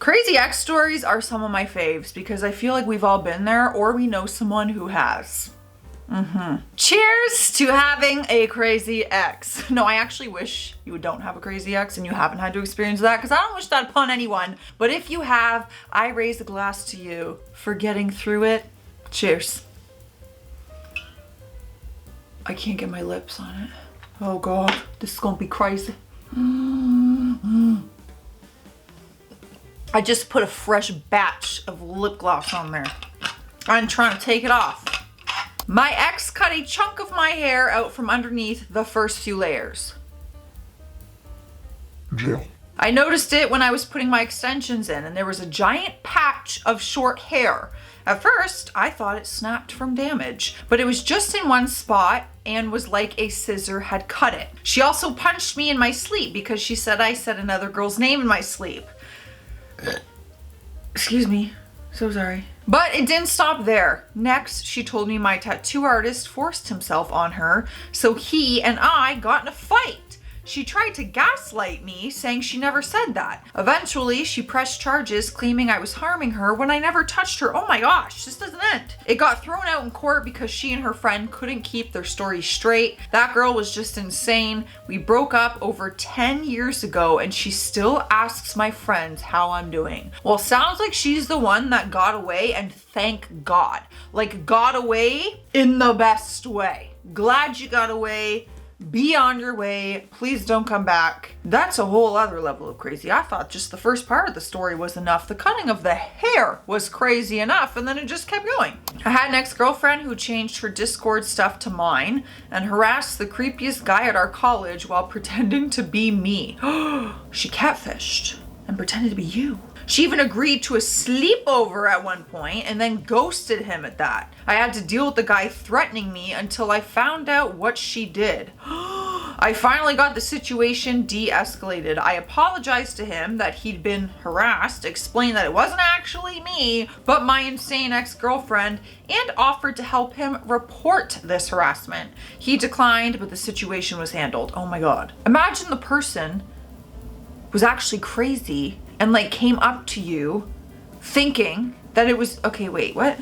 Crazy ex stories are some of my faves because I feel like we've all been there or we know someone who has. Cheers to having a crazy ex. No, I actually wish you don't have a crazy ex and you haven't had to experience that because I don't wish that upon anyone. But if you have, I raise a glass to you for getting through it. Cheers. I can't get my lips on it. Oh God, this is gonna be crazy. I just put a fresh batch of lip gloss on there. I'm trying to take it off. My ex cut a chunk of my hair out from underneath the first few layers. Jail. I noticed it when I was putting my extensions in and there was a giant patch of short hair. At first, I thought it snapped from damage, but it was just in one spot and was like a scissor had cut it. She also punched me in my sleep because she said I said another girl's name in my sleep. Excuse me, so sorry. But it didn't stop there. Next, she told me my tattoo artist forced himself on her, so he and I got in a fight. She tried to gaslight me, saying she never said that. Eventually, she pressed charges claiming I was harming her when I never touched her. Oh my gosh, this doesn't end. It got thrown out in court because she and her friend couldn't keep their story straight. That girl was just insane. We broke up over 10 years ago and she still asks my friends how I'm doing. Well, sounds like she's the one that got away, and thank God. Like, got away in the best way. Glad you got away. Be on your way. Please don't come back. That's a whole other level of crazy. I thought just the first part of the story was enough. The cutting of the hair was crazy enough, and then it just kept going. I had an ex-girlfriend who changed her Discord stuff to mine and harassed the creepiest guy at our college while pretending to be me. She catfished and pretended to be you. She even agreed to a sleepover at one point and then ghosted him at that. I had to deal with the guy threatening me until I found out what she did. I finally got the situation de-escalated. I apologized to him that he'd been harassed, explained that it wasn't actually me, but my insane ex-girlfriend, and offered to help him report this harassment. He declined, but the situation was handled. Oh my God. Imagine the person was actually crazy and like came up to you thinking that it was, okay, wait, what?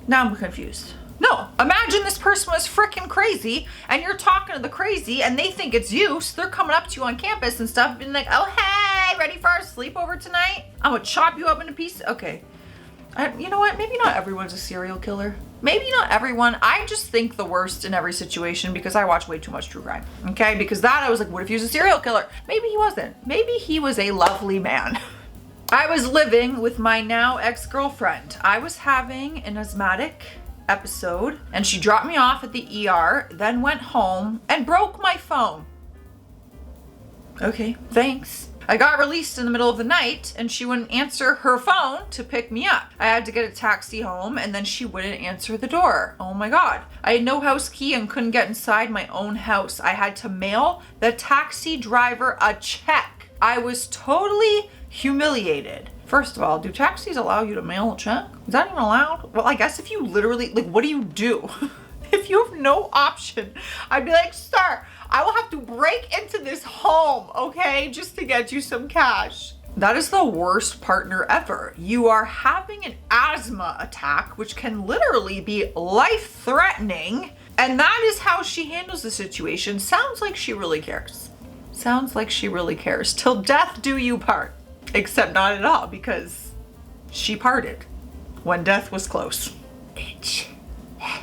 Now I'm confused. No, imagine this person was freaking crazy and you're talking to the crazy and they think it's you, so they're coming up to you on campus and stuff being like, oh, hey, ready for our sleepover tonight? I'm gonna chop you up into pieces. Okay, you know what? Maybe not everyone's a serial killer. Maybe not everyone. I just think the worst in every situation because I watch way too much true crime. Okay, because that I was like, what if he was a serial killer? Maybe he wasn't. Maybe he was a lovely man. I was living with my now ex-girlfriend. I was having an asthmatic episode and she dropped me off at the ER, then went home and broke my phone. Okay, thanks. I got released in the middle of the night and she wouldn't answer her phone to pick me up. I had to get a taxi home and then she wouldn't answer the door. Oh my God. I had no house key and couldn't get inside my own house. I had to mail the taxi driver a check. I was totally humiliated. First of all, do taxis allow you to mail a check? Is that even allowed? Well, I guess if you literally, like, what do you do? If you have no option, I'd be like, sir, I will have to break into this home, okay, just to get you some cash. That is the worst partner ever. You are having an asthma attack, which can literally be life-threatening, and that is how she handles the situation. Sounds like she really cares. Sounds like she really cares. Till death do you part. Except not at all, because she parted when death was close. Itch. Oh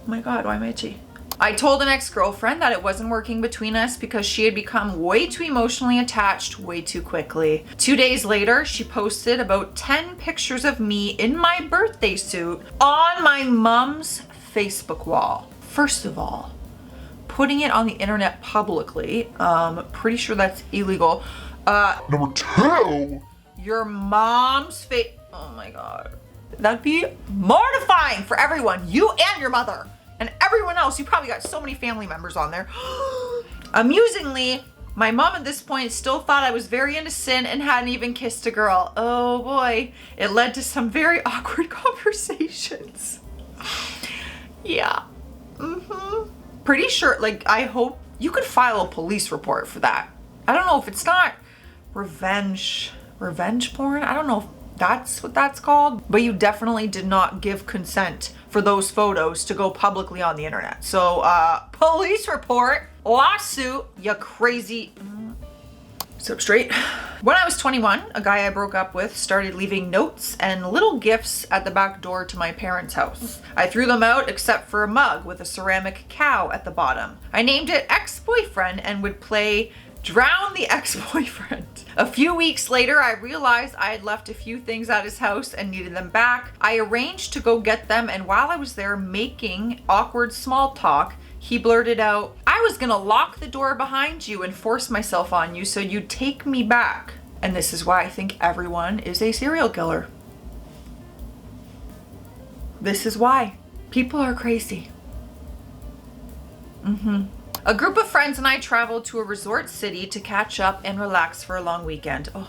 my God, why am I itchy? I told an ex-girlfriend that it wasn't working between us because she had become way too emotionally attached way too quickly. 2 days later, she posted about 10 pictures of me in my birthday suit on my mom's Facebook wall. First of all, putting it on the internet publicly, pretty sure that's illegal. Number 2, your mom's face. Oh my God. That'd be mortifying for everyone. You and your mother. And everyone else. You probably got so many family members on there. Amusingly, my mom at this point still thought I was very innocent and hadn't even kissed a girl. Oh boy. It led to some very awkward conversations. Yeah. Pretty sure, like, I hope you could file a police report for that. I don't know if it's not revenge revenge porn. I don't know if that's what that's called, but you definitely did not give consent for those photos to go publicly on the internet. So, police report, lawsuit, you crazy. Sit up straight. When I was 21, a guy I broke up with started leaving notes and little gifts at the back door to my parents' house. I threw them out except for a mug with a ceramic cow at the bottom. I named it ex-boyfriend and would play drown the ex-boyfriend. A few weeks later, I realized I had left a few things at his house and needed them back. I arranged to go get them, and while I was there making awkward small talk, he blurted out, "I was gonna lock the door behind you and force myself on you so you'd take me back." And this is why I think everyone is a serial killer. This is why. People are crazy. A group of friends and I traveled to a resort city to catch up and relax for a long weekend. Oh,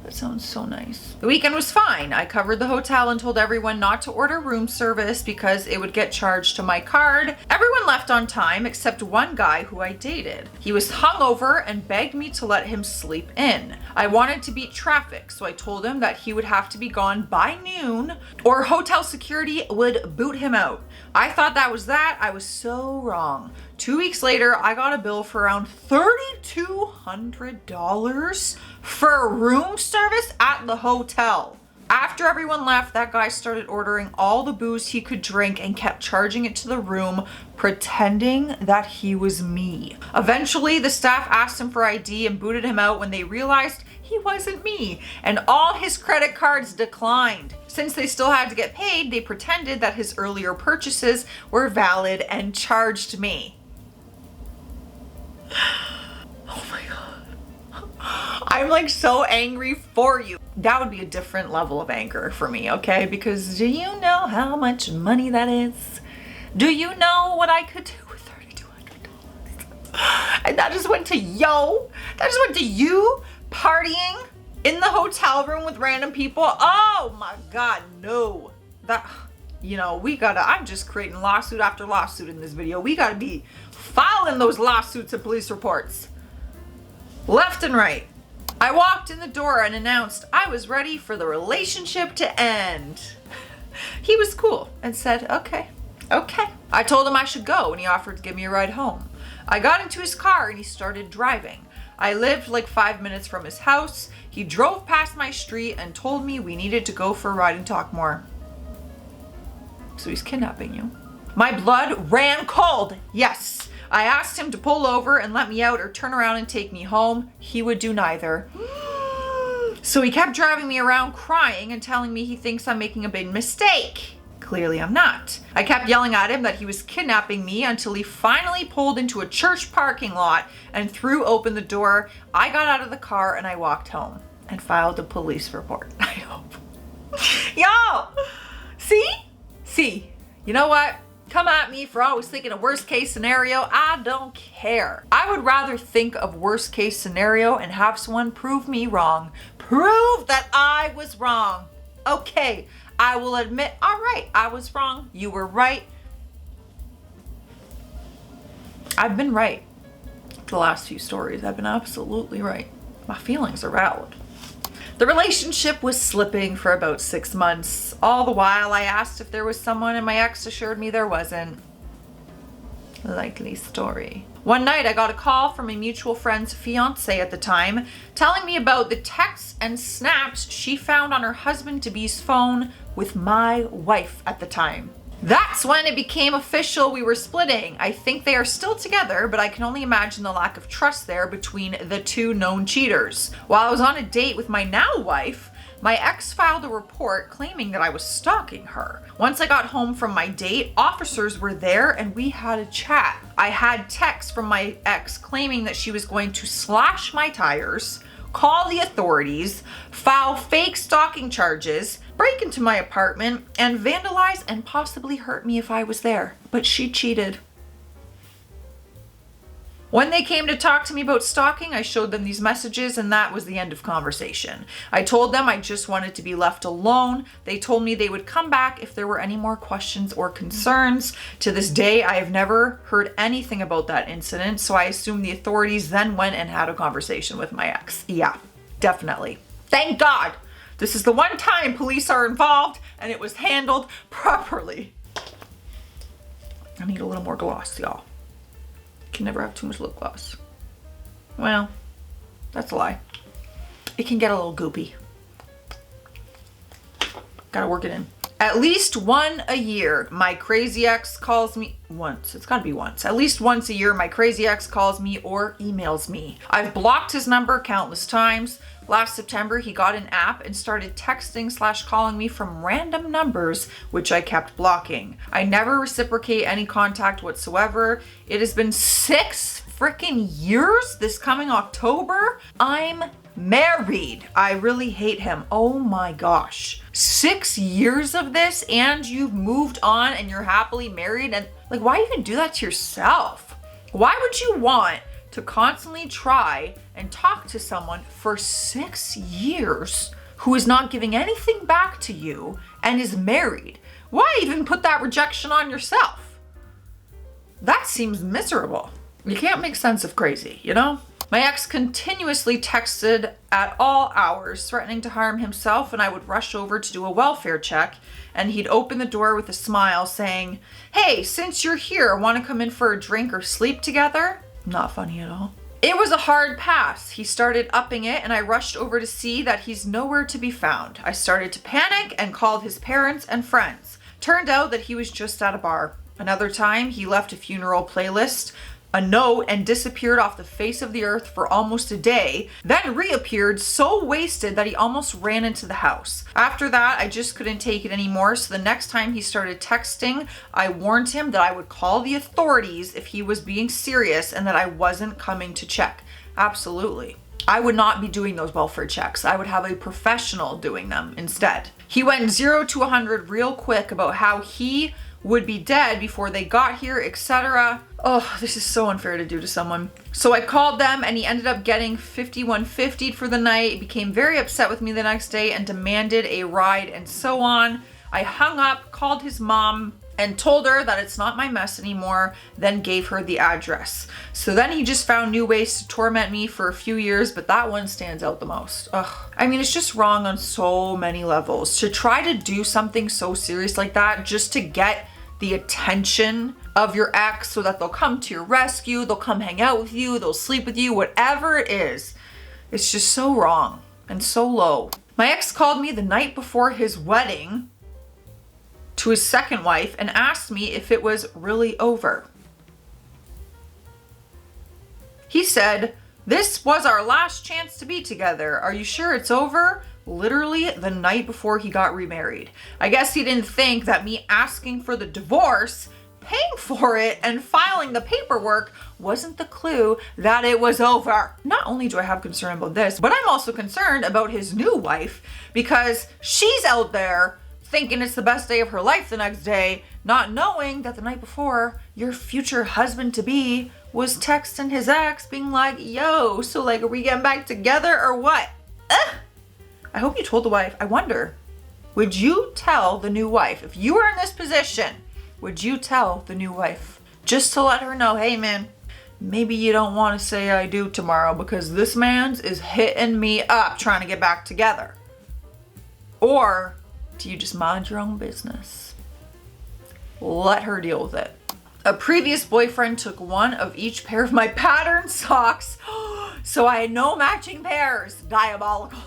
that sounds so nice. The weekend was fine. I covered the hotel and told everyone not to order room service because it would get charged to my card. Everyone left on time except one guy who I dated. He was hungover and begged me to let him sleep in. I wanted to beat traffic, so I told him that he would have to be gone by noon or hotel security would boot him out. I thought that was that. I was so wrong. 2 weeks later, I got a bill for around $3,200 for room service at the hotel. After everyone left, that guy started ordering all the booze he could drink and kept charging it to the room, pretending that he was me. Eventually, the staff asked him for ID and booted him out when they realized he wasn't me, and all his credit cards declined. Since they still had to get paid, they pretended that his earlier purchases were valid and charged me. Oh my God. I'm like so angry for you. That would be a different level of anger for me, okay? Because do you know how much money that is? Do you know what I could do with $3,200? And that just went to that just went to you partying in the hotel room with random people. Oh my God, no. That, I'm just creating lawsuit after lawsuit in this video. We gotta be filing those lawsuits and police reports left and right. I walked in the door and announced I was ready for the relationship to end. He was cool and said, okay. I told him I should go and he offered to give me a ride home. I got into his car and he started driving. I lived like 5 minutes from his house. He drove past my street and told me we needed to go for a ride and talk more. So he's kidnapping you. My blood ran cold. Yes. I asked him to pull over and let me out or turn around and take me home. He would do neither. So he kept driving me around crying and telling me he thinks I'm making a big mistake. Clearly I'm not. I kept yelling at him that he was kidnapping me until he finally pulled into a church parking lot and threw open the door. I got out of the car and I walked home and filed a police report. I hope. Yo! See? You know what? Come at me for always thinking a worst case scenario. I don't care. I would rather think of worst case scenario and have someone prove me wrong. Prove that I was wrong. Okay, I will admit, all right, I was wrong. You were right. I've been right. The last few stories, I've been absolutely right. My feelings are valid. The relationship was slipping for about 6 months. All the while I asked if there was someone and my ex assured me there wasn't. Likely story. One night I got a call from a mutual friend's fiance at the time telling me about the texts and snaps she found on her husband-to-be's phone with my wife at the time. That's when it became official we were splitting. I think they are still together, but I can only imagine the lack of trust there between the two known cheaters. While I was on a date with my now wife, my ex filed a report claiming that I was stalking her. Once I got home from my date, officers were there and we had a chat. I had texts from my ex claiming that she was going to slash my tires, call the authorities, file fake stalking charges, break into my apartment, and vandalize and possibly hurt me if I was there. But she cheated. When they came to talk to me about stalking, I showed them these messages and that was the end of conversation. I told them I just wanted to be left alone. They told me they would come back if there were any more questions or concerns. To this day, I have never heard anything about that incident, so I assume the authorities then went and had a conversation with my ex. Yeah, definitely. Thank God. This is the one time police are involved and it was handled properly. I need a little more gloss, y'all. Can never have too much lip gloss. Well, that's a lie. It can get a little goopy. Gotta work it in. At least one a year, my crazy ex calls me once. It's gotta be once. At least once a year, my crazy ex calls me or emails me. I've blocked his number countless times. Last September, he got an app and started texting / calling me from random numbers, which I kept blocking. I never reciprocate any contact whatsoever. It has been 6 freaking years this coming October. I'm married. I really hate him. Oh my gosh. 6 years of this and you've moved on and you're happily married, and like, why even do that to yourself? Why would you want to constantly try and talk to someone for 6 years who is not giving anything back to you and is married? Why even put that rejection on yourself? That seems miserable. You can't make sense of crazy, you know? My ex continuously texted at all hours, threatening to harm himself, and I would rush over to do a welfare check, and he'd open the door with a smile saying, "Hey, since you're here, want to come in for a drink or sleep together?" Not funny at all. It was a hard pass. He started upping it, and I rushed over to see that he's nowhere to be found. I started to panic and called his parents and friends. Turned out that he was just at a bar. Another time, he left a funeral playlist, a note, and disappeared off the face of the earth for almost a day, then reappeared so wasted that he almost ran into the house. After that, I just couldn't take it anymore, so the next time he started texting, I warned him that I would call the authorities if he was being serious and that I wasn't coming to check. Absolutely. I would not be doing those welfare checks. I would have a professional doing them instead. He went 0 to 100 real quick about how he would be dead before they got here, etc. Oh, this is so unfair to do to someone. So I called them and he ended up getting 5150 for the night. He became very upset with me the next day and demanded a ride and so on. I hung up, called his mom, and told her that it's not my mess anymore, then gave her the address. So then he just found new ways to torment me for a few years, but that one stands out the most. Ugh. I mean, it's just wrong on so many levels. To try to do something so serious like that just to get the attention of your ex so that they'll come to your rescue, they'll come hang out with you, they'll sleep with you, whatever it is. It's just so wrong and so low. My ex called me the night before his wedding to his second wife and asked me if it was really over. He said, "This was our last chance to be together. Are you sure it's over?" Literally the night before he got remarried. I guess he didn't think that me asking for the divorce, paying for it, and filing the paperwork wasn't the clue that it was over. Not only do I have concern about this, but I'm also concerned about his new wife because she's out there thinking it's the best day of her life the next day, not knowing that the night before your future husband-to-be was texting his ex being like, "Yo, so like, are we getting back together or what?" I hope you told the wife. I wonder, would you tell the new wife, if you were in this position, would you tell the new wife just to let her know, "Hey man, maybe you don't want to say I do tomorrow because this man's is hitting me up trying to get back together"? Or do you just mind your own business? Let her deal with it. A previous boyfriend took one of each pair of my patterned socks, so I had no matching pairs. Diabolical.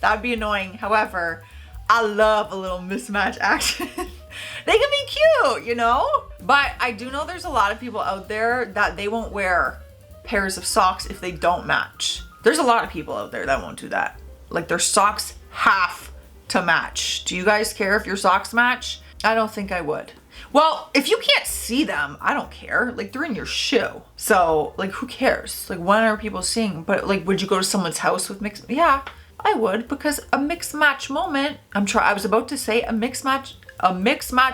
That'd be annoying. However, I love a little mismatch action. They can be cute, you know? But I do know there's a lot of people out there that they won't wear pairs of socks if they don't match. There's a lot of people out there that won't do that. Like their socks have to match. Do you guys care if your socks match? I don't think I would. Well, if you can't see them, I don't care. Like they're in your shoe. So like who cares? Like when are people seeing? But like would you go to someone's house with mixed? Yeah, I would, because a mixed match moment, I was about to say a mixed match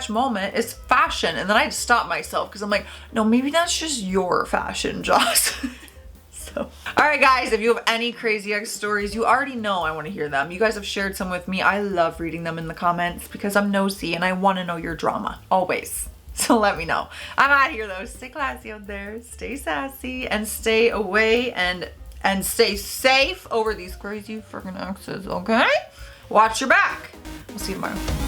moment is fashion. And then I had to stop myself because I'm like, no, maybe that's just your fashion, Joce. So, all right, guys, if you have any crazy ex stories, you already know I want to hear them. You guys have shared some with me. I love reading them in the comments because I'm nosy and I want to know your drama, always. So let me know. I'm out of here though. Stay classy out there, stay sassy, and stay away and and stay safe over these crazy freaking exes, okay? Watch your back. We'll see you tomorrow.